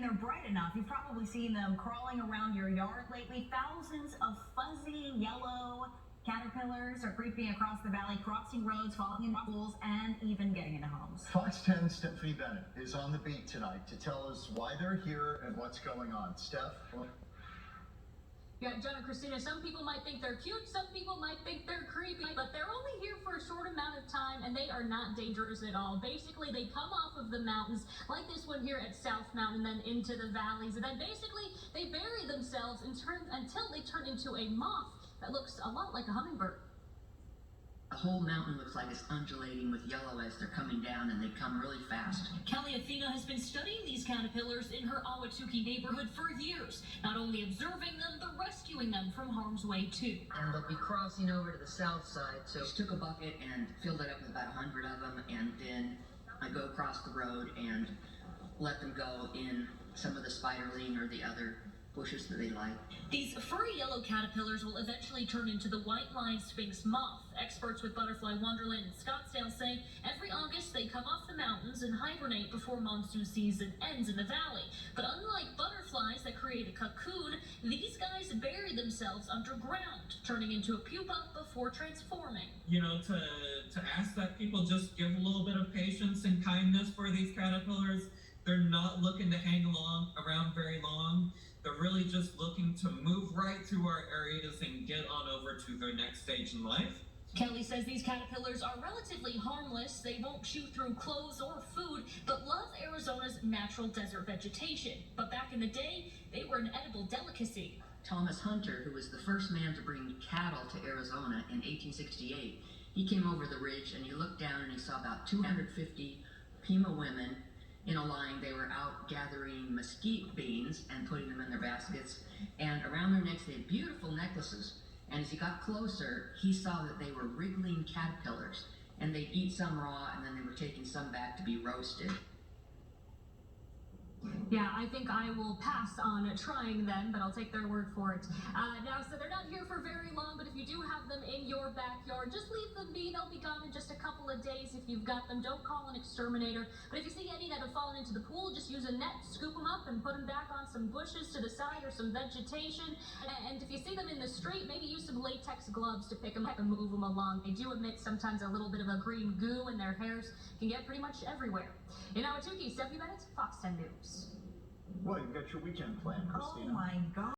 mean, they're bright enough. You've probably seen them crawling around your yard lately. Thousands of fuzzy yellow caterpillars are creeping across the valley, crossing roads, falling into pools, and even getting into homes. Fox 10's Stephanie Bennett is on the beat tonight to tell us why they're here and what's going on. Steph? Yeah, John and Christina, some people might think they're cute, some people might think they're creepy, but they're only here for a short amount of time, and they are not dangerous at all. Basically, they come off of the mountains, like this one here at South Mountain, then into the valleys, and then basically they bury themselves until they turn into a moth that looks a lot like a hummingbird. The whole mountain looks like it's undulating with yellow as they're coming down, and they come really fast. Kelly Athena has been studying these caterpillars in her Ahwatukee neighborhood for years, not only observing them, but rescuing them from harm's way too. And they'll be crossing over to the south side. So I just took a bucket and filled it up with about 100 of them, and then I go across the road and let them go in some of the spiderling or the other bushes that they like. These furry yellow caterpillars will eventually turn into the White-lined Sphinx Moth. Experts with Butterfly Wonderland in Scottsdale say every August they come off the mountains and hibernate before monsoon season ends in the valley. But unlike butterflies that create a cocoon, these guys bury themselves underground, turning into a pupa before transforming. You know, to ask that people just give a little bit of patience and kindness for these caterpillars. They're not looking to hang around very long. They're really just looking to move right through our areas and get on over to their next stage in life. Kelly says these caterpillars are relatively harmless. They won't chew through clothes or food, but love Arizona's natural desert vegetation. But back in the day, they were an edible delicacy. Thomas Hunter, who was the first man to bring cattle to Arizona in 1868, he came over the ridge and he looked down and he saw about 250 Pima women in a line. They were out gathering mesquite beans and putting them in their baskets, and around their necks they had beautiful necklaces. And as he got closer, he saw that they were wriggling caterpillars, and they'd eat some raw and then they were taking some back to be roasted. Yeah, I think I will pass on trying them, but I'll take their word for it. Now, so they're not here for very long, but if you do have them in your backyard, just leave them be. They'll be gone in just a couple of days if you've got them. Don't call an exterminator. But if you see any that have fallen into the pool, just use a net, scoop them up, and put them back on some bushes to the side or some vegetation. And if you see them in the street, maybe use some latex gloves to pick them up and move them along. They do emit sometimes a little bit of a green goo, and their hairs can get pretty much everywhere. In Ahwatukee, Stephanie Bennett, Fox 10 News. Well, you've got your weekend planned, Christina. Oh my God.